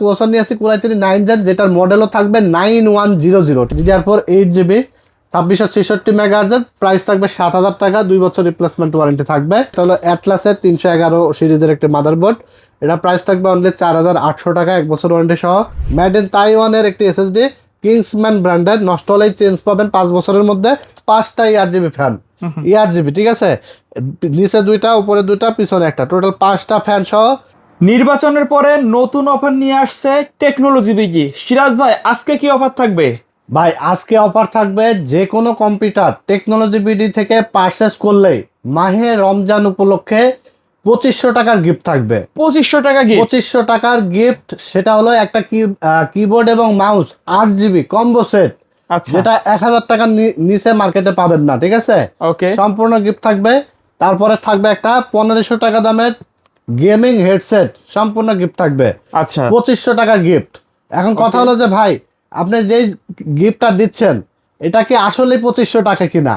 Processor নিয়ে আসি Core i3 9 Gen, যেটার মডেলও থাকবে 9100 DDR4 8GB 2666 মেগাহার্জের, প্রাইস থাকবে 7000 টাকা, 2 বছর রিপ্লেসমেন্ট ওয়ারেন্টি থাকবে। এটা হলো অ্যাটলাসের 311 সিরিজের একটি মাদারবোর্ড, এটা প্রাইস থাকবে অনলি 4800 টাকা, 1 বছর ওয়ারেন্টি সহ। মেড ইন তাইওয়ানের একটি এসএসডি, কিংসম্যান ব্র্যান্ডের, নষ্ট হলেই চেঞ্জ পাবেন 5 বছরের মধ্যে। 5টা ERGB ফ্যান, ERGB, ঠিক আছে, নিচে 2টা, উপরে 2টা, পিছনে একটা, টোটাল 5টা ফ্যান সহ। নির্বাচনের পরে নতুন অফার নিয়ে আসছে টেকনোলজি বিগি। সিরাজ ভাই, আজকে কি অফার থাকবে? ভাই আজকে অফার থাকবে, যে কোনো কম্পিউটার টেকনোলজি বিডি থেকে পারচেস করলেই মাহে রমজান উপলক্ষে 2500 টাকার গিফট থাকবে। 2500 টাকা কি? 2500 টাকার গিফট, সেটা হলো একটা কিবোর্ড এবং মাউস 8GB কম্বো সেট, আচ্ছা, যেটা 1000 টাকার নিচে মার্কেটে পাবেন না, ঠিক আছে। ওকে, সম্পূর্ণ গিফট থাকবে। তারপরে থাকবে একটা 1500 টাকা দামের গেমিং হেডসেট, সম্পূর্ণ গিফট থাকবে। আচ্ছা, 2500 টাকার গিফট। এখন কথা হলো যে ভাই, আপনি যেই গিফটটা দিচ্ছেন এটা কি আসলে 2500 টাকা কিনা?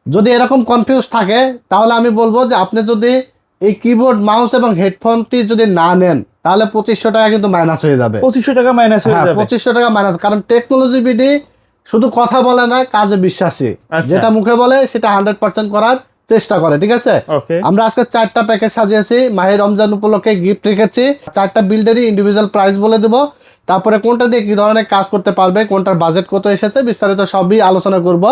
যদি এরকম কনফিউজ থাকে তাহলে আমি বলবো যে আপনি যদি এই কিবোর্ড মাউস এবং হেডফোনটি যদি না নেন তাহলে 2500 টাকা কিন্তু মাইনাস হয়ে যাবে। 2500 টাকা মাইনাস হয়ে যাবে। 2500 টাকা মাইনাস, কারণ টেকনোলজি বিডি শুধু কথা বলে না, কাজে বিশ্বাসী। আচ্ছা। যেটা মুখে বলে সেটা 100% করার চেষ্টা করে, ঠিক আছে। ওকে, আমরা আজকে 4টা প্যাকেজ সাজিয়েছি, মাহে রমজান উপলক্ষে গিফট রেখেছি। 4টা বিল্ডেরই ইন্ডিভিজুয়াল প্রাইস বলে দেবো, তারপরে কোনটা দিয়ে কি ধরনের কাজ করতে পারবে, কোনটার বাজেট কত এসেছে, বিস্তারিত সবই আলোচনা করব।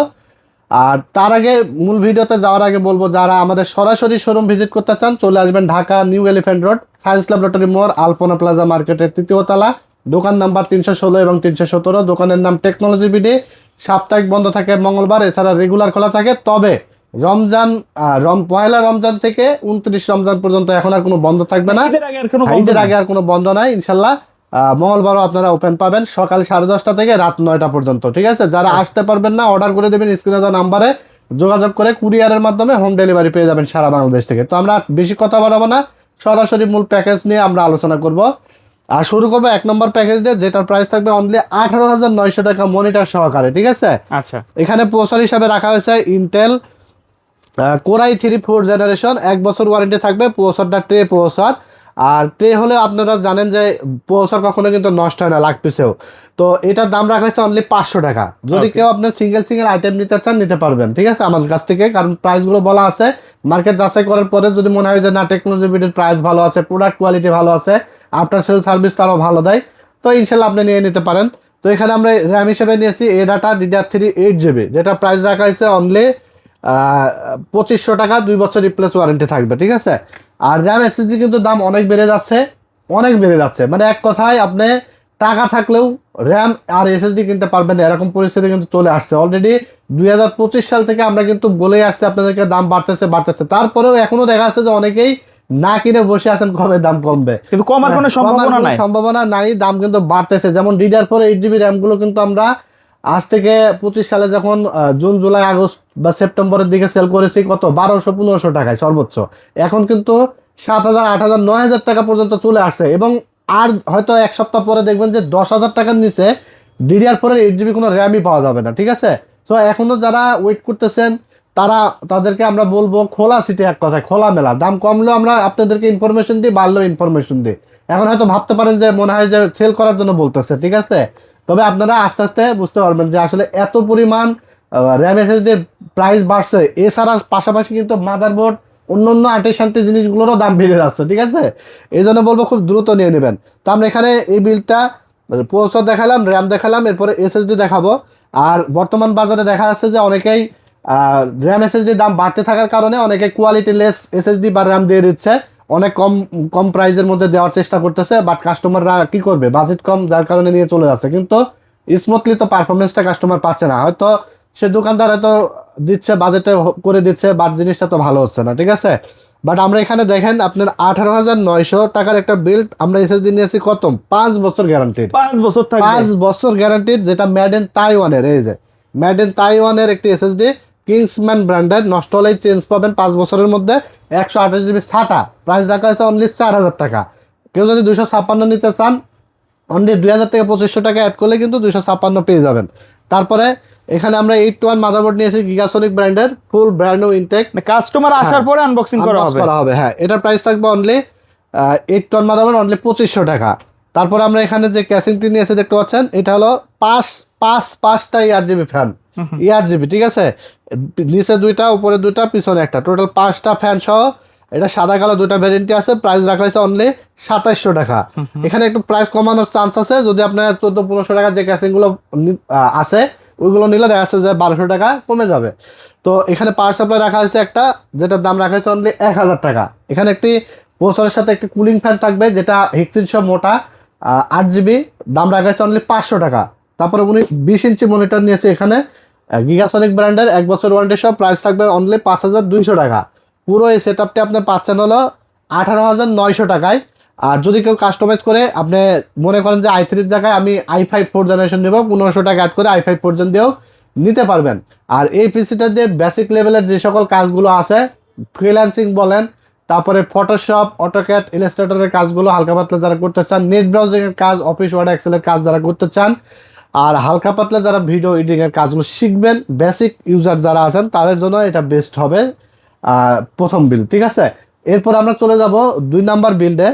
আর তার আগে মূল ভিডিওতে যাওয়ার আগে বলবো, যারা আমাদের সরাসরি শোরুম ভিজিট করতে চান চলে আসবেন Dhaka new elephant road, science laboratory মোড়, আলপনা প্লাজা মার্কেটের 3য় তলা, দোকান নাম্বার 316 এবং 317। দোকানের নাম টেকনোলজি বিডি। সাপ্তাহিক বন্ধ থাকে মঙ্গলবার, এছাড়া রেগুলার খোলা থাকে। তবে রমজান পয়লা রমজান থেকে 29 রমজান পর্যন্ত এখন আর কোনো বন্ধ থাকবে না। ঈদের আগে আর কোনো বন্ধ ঈদের নাই। আগে আর কোনো বন্ধ নাই ইনশাল্লাহ। মঙ্গলবারও আপনারা ওপেন পাবেন সকাল 10:30 থেকে রাত 9টা পর্যন্ত, ঠিক আছে। যারা আসতে পারবেন না অর্ডার করে দেবেন, স্ক্রিনে দেওয়া নাম্বারে যোগাযোগ করে কুরিয়ারের মাধ্যমে হোম ডেলিভারি পেয়ে যাবেন সারা বাংলাদেশ থেকে। তো আমরা বেশি কথা বাড়াবো না, সরাসরি মূল প্যাকেজ নিয়ে আমরা আলোচনা করব। আর শুরু করবো 1 নম্বর প্যাকেজ দিয়ে, যেটার প্রাইস থাকবে অনলি 18,900 টাকা মনিটর সহকারে, ঠিক আছে। আচ্ছা, এখানে প্রসেসর হিসাবে রাখা হয়েছে Intel Core i3 4th generation, 1 বছর ওয়ারেন্টি থাকবে। প্রসেসরটা ট্রে প্রসেসর, আর ট্রে হলে আপনারা জানেন যে প্রসেসর কখনো কিন্তু নষ্ট হয় না লাখ পিসেও। তো এটার দাম রাখা হয়েছে অনলি 500 টাকা। যদি কেউ আপনার সিঙ্গেল আইটেম নিতে চান নিতে পারবেন, ঠিক আছে, আমার কাছ থেকে। কারণ প্রাইসগুলো বলা আছে, মার্কেট যাচাই করার পরে যদি মনে হয় যে না টেকনোলজি বিডির প্রাইস ভালো আছে, প্রোডাক্ট কোয়ালিটি ভালো আছে, আফটার সেল সার্ভিস তারাও ভালো দেয়, তো ইনশাল্লাহ আপনি নিয়ে নিতে পারেন। তো এখানে আমরা র্যাম হিসেবে নিয়েছি এডাটা DDR3 8GB, যেটা প্রাইস রাখা হয়েছে অনলি 2500 টাকা, 2 বছর রিপ্লেস ওয়ারেন্টি থাকবে, ঠিক আছে। আর র্যাম এসএসডি কিন্তু দাম অনেক বেড়ে যাচ্ছে, মানে এক কথায় আপনি টাকা থাকলেও র্যাম আর এসএসডি কিনতে পারবেন না, এরকম পরিস্থিতি কিন্তু চলে আসছে। অলরেডি 2025 সাল থেকে আমরা কিন্তু বলেই আসছি আপনাদেরকে দাম বাড়তেছে। তারপরেও এখনো দেখা যাচ্ছে যে অনেকেই না কিনে বসে আছেন কবে দাম কমবে, কিন্তু কমার কোনো সম্ভাবনা নাই, দাম কিন্তু বাড়তেছে। যেমন DDR4 8GB র্যাম গুলো কিন্তু আমরা আজ থেকে 25 সালে যখন জুন জুলাই আগস্ট বা সেপ্টেম্বরের দিকে সেল করেছি কত 1200-1500 টাকায় সর্বোচ্চ, এখন কিন্তু 7,000, 8,000, 9,000 টাকা পর্যন্ত চলে আসছে। এবং আর হয়তো 1 সপ্তাহ পরে দেখবেন যে 10,000 টাকার নিচে DDR4 8GB কোনো র্যামই পাওয়া যাবে না, ঠিক আছে। সো এখনো যারা ওয়েট করতেছেন তাদেরকে আমরা বলবো খোলা সিটে, এক কথায় খোলা মেলা, দাম কমলেও আমরা আপনাদেরকে ইনফরমেশন দিই, বাড়লেও ইনফরমেশন দিই। এখন হয়তো ভাবতে পারেন যে মনে হয় যে সেল করার জন্য বলতেছে, ঠিক আছে। তবে আপনারা আস্তে আস্তে বুঝতে পারবেন যে আসলে এত পরিমাণ র্যাম এসএসডির প্রাইস বাড়ছে। এছাড়া পাশাপাশি কিন্তু মাদারবোর্ড অন্য আর্টিসান্টি জিনিসগুলোরও দাম বেড়ে যাচ্ছে, ঠিক আছে। এই জন্য বলবো খুব দ্রুত নিয়ে নেবেন। তো আমরা এখানে এই বিলটা প্রসেসর দেখালাম, র্যাম দেখালাম, এরপরে এসএসডি দেখাবো। আর বর্তমান বাজারে দেখা যাচ্ছে যে অনেকেই র্যাম এসএসডির দাম বাড়তে থাকার কারণে অনেকে কোয়ালিটি লেস এসএসডি বা র্যাম দিয়ে দিচ্ছে, অনেক কম প্রাইসের মধ্যে দেওয়ার চেষ্টা করতেছে। বাট কাস্টমাররা কি করবে, বাজেট কম, যার কারণে নিয়ে চলে যাচ্ছে, কিন্তু স্মুথলি তো পারফরমেন্সটা কাস্টমার পাচ্ছে না। হয়তো সে দোকানদার হয়তো দিচ্ছে, বাজেটে করে দিচ্ছে, বাট জিনিসটা তো ভালো হচ্ছে না, ঠিক আছে। বাট আমরা এখানে দেখেন আপনার 18,900 টাকার একটা বিল্ড, আমরা এসএসডি নিয়েছি কত 5 বছর গ্যারান্টিড, 5 বছর থাকবে, 5 বছর গ্যারান্টিড, যেটা মেড ইন তাইওয়ানের। এই যে মেড ইন তাইওয়ানের একটি এসএসডি, কিংসম্যান ব্র্যান্ডের, নষ্ট হলেই চেঞ্জ পাবেন 5 বছরের মধ্যে। 128GB SATA, প্রাইস রাখা হয়েছে অনলি 4,000 টাকা। কেউ যদি 256 নিতে চান অনলি 2,000 থেকে 2,500 টাকা অ্যাড করলে কিন্তু 256 পেয়ে যাবেন। তারপরে এখানে আমরা 8-1 মাদারবোর্ড নিয়েছি গিগাসনিক ব্র্যান্ডের, full brand new intact. Customer আসার পরে আনবক্সিং করা হবে। হ্যাঁ, এটার প্রাইস থাকবে অনলি 8-1 মাদারবোর্ড অনলি 2,500 টাকা। তারপর আমরা এখানে যে ক্যাসিংটি নিয়েছে দেখতে পাচ্ছেন, এটা হলো পাঁচটা ERGB ফ্যান, ERGB, ঠিক আছে। নিচে দুইটা, উপরে দুইটা, পিছনে একটা, টোটাল 5টা ফ্যান সহ। এটা সাদা কালো দুইটা ভ্যারিয়েন্টই আছে। প্রাইস রাখা হয়েছে অনলি 2700 টাকা। এখানে একটু প্রাইস কমানোর চান্স আছে, যদি আপনার 1400-1500 টাকার যে ক্যাসিংগুলো আছে ওইগুলো নিলে দেখা যাচ্ছে যে 1200 টাকা কমে যাবে। তো এখানে পাওয়ার সাপ্লাই রাখা হয়েছে একটা, যেটার দাম রাখা হয়েছে অনলি 1000 টাকা। এখানে একটি প্রসেসরের সাথে একটি কুলিং ফ্যান থাকবে, যেটা হেক্সিন মোটা, 8GB, দাম রাখা হয়েছে অনলি 500 টাকা। তারপরে উনি 20 ইঞ্চি মনিটর নিয়েছে এখানে, গিগাসনিক ব্র্যান্ডের, 1 বছর ওয়ারেন্টি সহ। প্রাইস থাকবে অনলি 5200 টাকা। পুরো এই সেট আপটি আপনি পাচ্ছেন হলো 18,900 টাকায়। আর যদি কেউ কাস্টমাইজ করে আপনি মনে করেন যে i3 এর জায়গায় আমি i5 4th জেনারেশন নেব, 1500 টাকা অ্যাড করে i5 4th দিয়েও নিতে পারবেন। আর এই পিসিটা দিয়ে বেসিক লেভেলের যে সকল কাজগুলো আছে, ফ্রিল্যান্সিং বলেন, তারপরে ফটোশপ, অটোক্যাড, ইলাস্ট্রেটরের কাজগুলো হালকা পাতলা যারা করতে চান, নেট ব্রাউজিং এর কাজ, অফিস ওয়ার্ড এক্সেলের কাজ যারা করতে চান, আর হালকা পাতলা যারা ভিডিও এডিটিং এর কাজগুলো শিখবেন, বেসিক ইউজার যারা আছেন তাদের জন্য এটা বেস্ট হবে প্রথম বিল, ঠিক আছে। এরপর আমরা চলে যাব 2 নাম্বার বিল্ডে।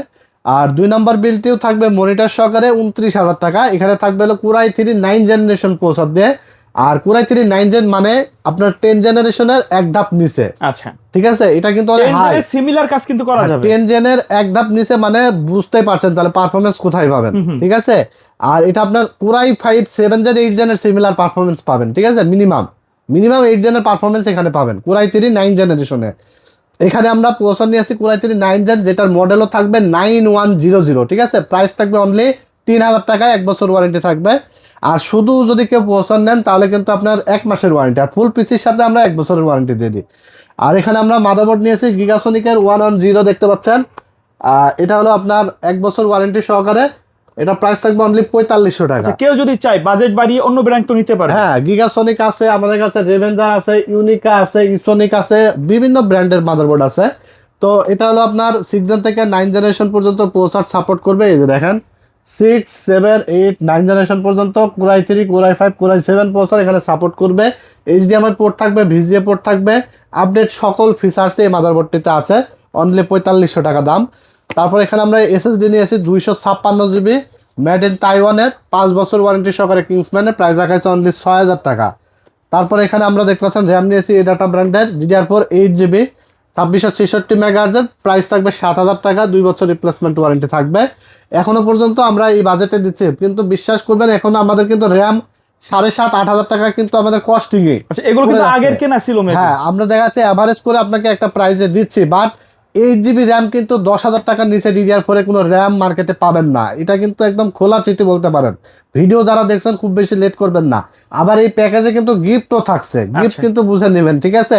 আর 2 নাম্বার বিলটিও থাকবে মনিটর সহকারে 29,000 টাকা। এখানে থাকবে হলো Core i3 9 জেনারেশন প্রসেসর দিয়ে। আর Core i3 9 জেন মানে আপনার 10 জেনারেশনের এক ধাপ নিচে, আচ্ছা, ঠিক আছে। এটা কিন্তু অনেক হাই, সিমিলার কাজ কিন্তু করা যাবে। 10 জেনের এক ধাপ নিচে মানে বুঝতেই পারছেন তাহলে পারফরমেন্স কোথায় পাবেন, ঠিক আছে। আর এটা আপনার Core i5 7 জেন 8 জেনের সিমিলার পারফরমেন্স পাবেন, ঠিক আছে। মিনিমাম 8 জেনের পারফরমেন্স এখানে পাবেন Core i3 9 জেনারেশনে। এখানে আমরা প্রসেসর নিয়ে আসি Core i3 9 জেন, যেটার মডেলও থাকবে 9100, ঠিক আছে। প্রাইস থাকবে অনলি 3000 টাকায়, 1 বছর ওয়ারেন্টি থাকবে। আর শুধু যদি কেউ প্রসেসর নেন তাহলে কিন্তু আপনার 1 মাসের ওয়ারেন্টি, আর ফুল পিসির সাথে আমরা 1 বছরের ওয়ারেন্টি দিয়ে দিই। আর এখানে আমরা মাদারবোর্ড নিয়েছি গিগাসনিকের 110 দেখতে পাচ্ছেন। এটা হলো আপনার 1 বছর ওয়ারেন্টি সহকারে। এটা প্রাইস থাকবে অনলি 4500 টাকা। কেউ যদি চায় বাজেট বাড়িয়ে অন্য ব্র্যান্ড তো নিতে পারে। হ্যাঁ, গিগাসনিক আছে আমাদের কাছে, রেভেঞ্জার আছে, ইউনিকা আছে, ইসোনিক আছে, বিভিন্ন ব্র্যান্ডের মাদারবোর্ড আছে। তো এটা হলো আপনার 6 জেন থেকে 9 জেনারেশন পর্যন্ত প্রসেসর সাপোর্ট করবে। এই যে দেখেন 6, 7, 8, 9 জেনারেশন পর্যন্ত Core i3, Core i5, Core i7 processor এখানে সাপোর্ট করবে। HDMI পোর্ট থাকবে, VGA পোর্ট থাকবে, আপডেট সকল ফিচার্স এই মাদারবোর্ডটিতে আছে। অনলি 4500 টাকা দাম। তারপর এখানে আমরা SSD নিয়েছি 256GB, মেড ইন তাইওয়ানের, 5 বছর ওয়ারেন্টি সহকারে কিংসম্যানের। প্রাইস রাখা হয়েছে অনলি 6000 টাকা। তারপর এখানে আমরা দেখতে পাচ্ছেন র্যাম নিয়েছি এডাটা ব্র্যান্ডের DDR4 8GB, 2666 মেগাহার্জের। প্রাইস থাকবে 7000 টাকা, 2 বছর রিপ্লেসমেন্ট ওয়ারেন্টি থাকবে। এখনো পর্যন্ত আমরা এই বাজেটে দিচ্ছি, কিন্তু বিশ্বাস করবেন এখনো আমাদের কিন্তু র্যাম 7,500-8,000 টাকা কিন্তু আমাদের কস্টিং এ। আচ্ছা, এগুলো কিন্তু আগের কেনা ছিল। হ্যাঁ, আমরা দেখা যাচ্ছে অ্যাভারেজ করে আপনাকে একটা প্রাইসে দিচ্ছি, বাট 8GB র্যাম কিন্তু 10,000 টাকার নিচে DDR4 কোনো র্যাম মার্কেটে পাবেন না। এটা কিন্তু একদম খোলা চিঠি বলতে পারেন। ভিডিও যারা দেখছেন খুব বেশি লেট করবেন না। আবার এই প্যাকেজে কিন্তু গিফটও থাকছে, গিফট কিন্তু বুঝে নেবেন, ঠিক আছে।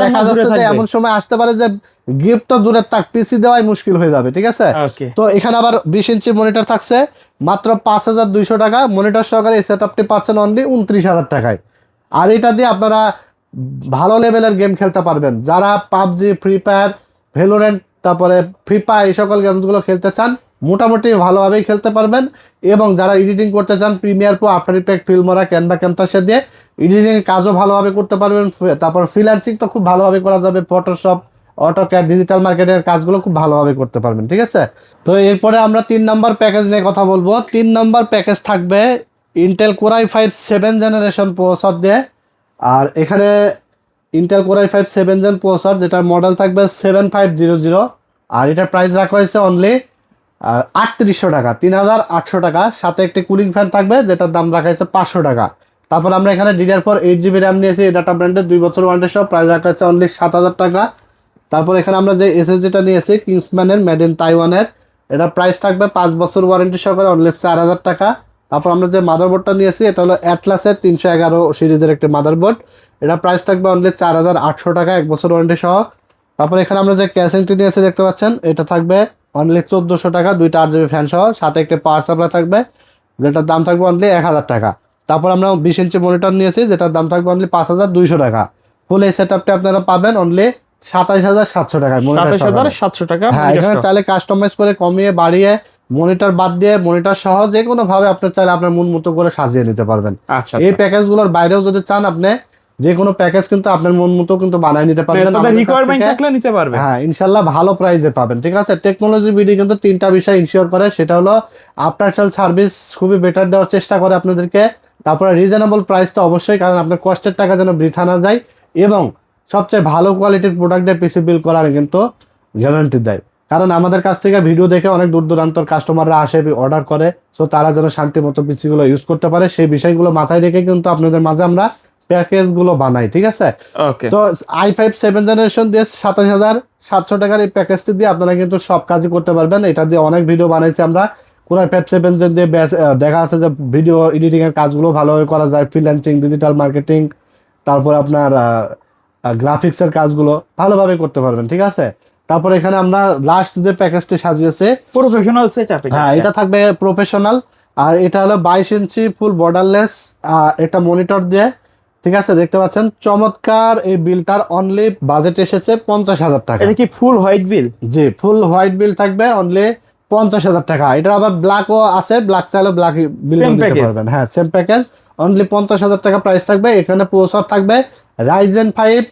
দেখা যাচ্ছে যে এমন সময় আসতে পারে যে গিফট তো দূরের থাক, পিসি দেওয়াই মুশকিল হয়ে যাবে, ঠিক আছে। তো এখানে আবার 20 ইঞ্চি মনিটর থাকছে মাত্র 5200 টাকা। মনিটর সহকারে এই সেটআপটি পাচ্ছেন অনলি 29,000 টাকায়। আর এটা দিয়ে আপনারা ভালো লেভেলের গেম খেলতে পারবেন। যারা পাবজি, ফ্রি ফায়ার, ভ্যালোরেন্ট, তারপরে ফিফা এই সকল গেমসগুলো খেলতে চান মোটামুটি ভালোভাবেই খেলতে পারবেন। এবং যারা এডিটিং করতে চান Premiere Pro, after effect, Filmora, Canva, Camtasia দিয়ে এডিটিং কাজও ভালোভাবে করতে পারবেন। তারপর ফ্রিল্যান্সিং তো খুব ভালোভাবে করা যাবে, ফটোশপ, অটোক্যাড, ডিজিটাল মার্কেটের কাজগুলো খুব ভালোভাবে করতে পারবেন, ঠিক আছে। তো এরপরে আমরা 3 নম্বর প্যাকেজ নিয়ে কথা বলবো। 3 নম্বর প্যাকেজ থাকবে Intel Core i5 7 generation processor দিয়ে। আর এখানে Intel Core i5 7 gen processor, যেটার মডেল থাকবে 7500। আর এটার প্রাইস রাখা হয়েছে অনলি 3800 টাকা, 3800 টাকা। সাথে একটি কুলিং ফ্যান থাকবে, যেটার দাম রাখা হয়েছে 500 টাকা। তারপর আমরা এখানে DDR4 8GB র্যাম নিয়েছি এডাটা ব্র্যান্ডের, 2 বছর ওয়ারেন্টি সহ। প্রাইস রাখা হয়েছে অনলি 7000 টাকা। তারপর এখানে আমরা যে SSDটা নিয়েছি কিংসম্যানের, মেড ইন তাইওয়ানের, এটার প্রাইস থাকবে 5 বছর ওয়ারেন্টি সহকারে অনলি 4000 টাকা। তারপর আমরা যে মাদারবোর্ডটা নিয়েছি এটা হলো অ্যাটলাসের 311 সিরিজের একটি মাদারবোর্ড, এটা প্রাইস থাকবে অনলি 4800 টাকা, 1 বছর ওয়ারেন্টি সহ। তারপর এখানে আমরা যে ক্যাসিংটি নিয়েছি দেখতে পাচ্ছেন, এটা থাকবে অনলি 1400 টাকা, 2টা 8GB ফ্যান সহ। সাথে একটি পাওয়ার সাপ্লাই থাকবে, যেটার দাম থাকবে অনলি 1000 টাকা। তারপর আমরা 20 ইঞ্চি মনিটর নিয়েছি, যেটার দাম থাকবে অনলি 5200 টাকা। ফুল এই সেটআপটি আপনারা পাবেন অনলি 27700 টাকা। 27700 টাকা। হ্যাঁ, এখানে চাইলে কাস্টমাইজ করে কমিয়ে বাড়িয়ে মনিটর বাদ দিয়ে মনিটর সহ যে কোনো ভাবে আপনি চাইলে আপনার মন মতো করে সাজিয়ে নিতে পারবেন। আচ্ছা, এই প্যাকেজগুলোর বাইরেও যদি চান আপনি যে কোনো প্যাকেজ কিন্তু আপনার মন মতো কিন্তু বানায় নিতে পারবেন তাদের আমাদের কাছ রিকোয়ারমেন্ট থেকে। থাকলে নিতে পারবে। হ্যাঁ ইনশাল্লাহ ভালো প্রাইসে পাবেন, ঠিক আছে। টেকনোলজি বিডি কিন্তু তিনটা বিষয় ইনশিওর করে, সেটা হলো আফটার সেল সার্ভিস খুবই বেটার দেওয়ার চেষ্টা করে আপনাদেরকে, তারপরে রিজনেবল প্রাইস তো অবশ্যই, কারণ আপনার কষ্টের টাকা যেন বৃথা না যায়, এবং সবচেয়ে ভালো কোয়ালিটির প্রোডাক্ট দিয়ে পিসি বিল করার কিন্তু গ্যারান্টি দেয়। কারণ আমাদের কাছ থেকে ভিডিও দেখে অনেক দূর দূরান্তর কাস্টমাররা আসে, অর্ডার করে, সো তারা যেন শান্তি মতো পিসিগুলো ইউজ করতে পারে, সেই বিষয়গুলো মাথায় রেখে কিন্তু আপনাদের মাঝে আমরা প্যাকেজগুলো বানাই, ঠিক আছে। ওকে, তো i5 7 জেনারেশন দিয়ে 27,700 টাকার এই প্যাকেজটি দিয়ে আপনারা কিন্তু সব কাজই করতে পারবেন। এটা দিয়ে অনেক ভিডিও বানাইছি আমরা। কোরআন 5 7 জেন দিয়ে দেখা আছে যে ভিডিও এডিটিং এর কাজগুলো ভালোভাবে করা যায়, ফ্রিল্যান্সিং, ডিজিটাল মার্কেটিং, তারপর আপনার গ্রাফিক্সের কাজগুলো ভালোভাবে করতে পারবেন, ঠিক আছে। তারপর এখানে আমরা লাস্ট যে প্যাকেজটি সাজিয়েছে, প্রফেশনাল সেটআপ। হ্যাঁ এটা থাকবে প্রফেশনাল, আর এটা হলো 22 ইঞ্চি ফুল বর্ডারলেস একটা মনিটর দিয়ে, ঠিক আছে, দেখতে পাচ্ছেন চমৎকার এই বিলটার অনলি বাজেট এসেছে 50,000 টাকা। এটা কি ফুল হোয়াইট বিল? জি ফুল হোয়াইট বিল থাকবে অনলি 50,000 টাকা। এটা আবার ব্ল্যাকও আছে, ব্ল্যাক চাইলেও ব্ল্যাক বিল Same নিতে package? পারবেন। হ্যাঁ সেম প্যাকেজ, অনলি 50,000 টাকা প্রাইস থাকবে। এখানে প্রসেসর থাকবে রাইজেন 5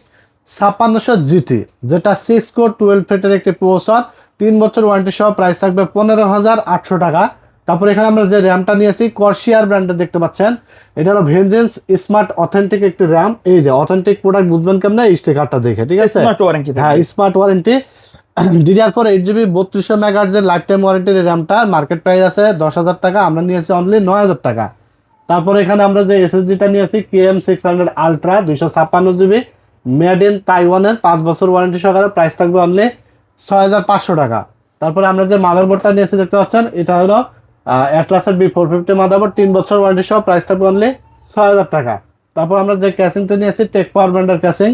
5600 জিটি, যেটা 6 কোর 12 ফেটের একটি প্রসেসর, 3 বছর ওয়ারেন্টি সহ, প্রাইস থাকবে 15,800 টাকা। তারপর এখানে আমরা যে র্যামটা নিয়েছি কর্সিয়ার ব্র্যান্ডের, দেখতে পাচ্ছেন এটা হলো ভেনজেন্স স্মার্ট অথেন্টিক একটি র্যাম। এই যে অথেন্টিক প্রোডাক্ট বুঝবেন কেমনে, এই স্টিকারটা দেখে, ঠিক আছে। Smart warranty. হ্যাঁ স্মার্ট ওয়ারেন্টি, DDR4 8GB 3200 মেগাহার্টজের লাইফ টাইম ওয়ারেন্টির র্যামটা মার্কেট প্রাইস আছে 10,000 টাকা, আমরা নিয়েছি অনলি 9,000 টাকা। তারপর এখানে আমরা যে এসএসডিটা নিয়েছি KM600 ultra 256GB, made in তাইওয়ানের, 5 বছর ওয়ারেন্টি সহকারে, প্রাইস থাকবে অনলি 6,500 টাকা। তারপরে আমরা যে মাদারবোর্ডটা নিয়েছি দেখতে পাচ্ছেন, এটা হলো অ্যাটলাসের B450 মাদারবোর্ড, 3 বছর ওয়ারেন্টি সহ, প্রাইস থাকবে অনলি 6,000 টাকা। তারপর আমরা যে ক্যাসিংটা নিয়েছি টেক পাওয়ার ব্র্যান্ডের ক্যাসিং,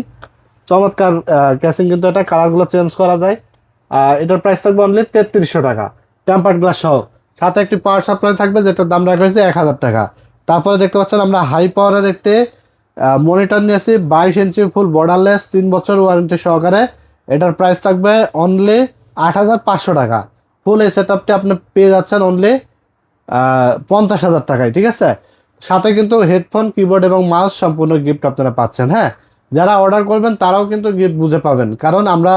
চমৎকার ক্যাসিং, কিন্তু এটা কালারগুলো চেঞ্জ করা যায়। এটার প্রাইস থাকবে অনলি 3300 টাকা, টেম্পার্ড গ্লাস সহ, সাথে একটি পাওয়ার সাপ্লাই থাকবে যেটার দাম রাখা হয়েছে 1,000 টাকা। তারপরে দেখতে পাচ্ছেন আমরা হাই পাওয়ারের একটি মনিটর নিয়েছি 22 ইঞ্চি ফুল বর্ডারলেস, 3 বছর ওয়ারেন্টি সহকারে, এটার প্রাইস থাকবে অনলি 8,500 টাকা। ফুল এই সেটআপটি আপনি পেয়ে যাচ্ছেন অনলি 50,000 টাকায়, ঠিক আছে। সাথে কিন্তু হেডফোন, কিবোর্ড এবং মাউস সম্পূর্ণ গিফট আপনারা পাচ্ছেন। হ্যাঁ যারা অর্ডার করবেন তারাও কিন্তু গিফট বুঝে পাবেন, কারণ আমরা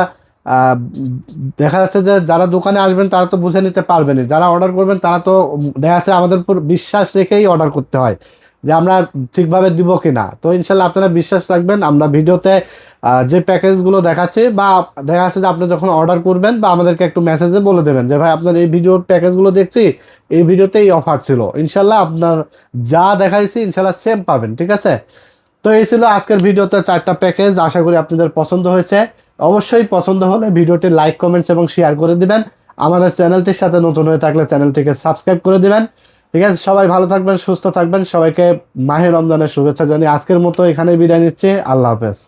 দেখা যাচ্ছে যে যারা দোকানে আসবেন তারা তো বুঝে নিতে পারবেনই, যারা অর্ডার করবেন তারা তো দেখা যাচ্ছে আমাদের উপর বিশ্বাস রেখেই অর্ডার করতে হয় যে আমরা ঠিকভাবে দিব কিনা। তো ইনশাল্লাহ আপনারা বিশ্বাস রাখবেন, আমরা ভিডিওতে যে প্যাকেজগুলো দেখাচ্ছি, বা দেখা যাচ্ছে যে আপনি যখন অর্ডার করবেন বা আমাদেরকে একটু মেসেজে বলে দেবেন যে ভাই আপনার এই ভিডিওর প্যাকেজগুলো দেখছি, এই ভিডিওতে এই অফার ছিল, ইনশাল্লাহ আপনার যা দেখাইছি ইনশাল্লাহ সেম পাবেন, ঠিক আছে। তো এই ছিল আজকের ভিডিওতে 4টা প্যাকেজ, আশা করি আপনাদের পছন্দ হয়েছে। অবশ্যই পছন্দ হলে ভিডিওটি লাইক, কমেন্টস এবং শেয়ার করে দিবেন। আমাদের চ্যানেলটির সাথে নতুন হয়ে থাকলে চ্যানেলটিকে সাবস্ক্রাইব করে দিবেন, ঠিক আছে। সবাই ভালো থাকবেন, সুস্থ থাকবেন, সবাইকে মাহে রমজানের শুভেচ্ছা জানিয়ে আজকের মতো এখানেই বিদায় নিচ্ছি। আল্লাহ হাফেজ।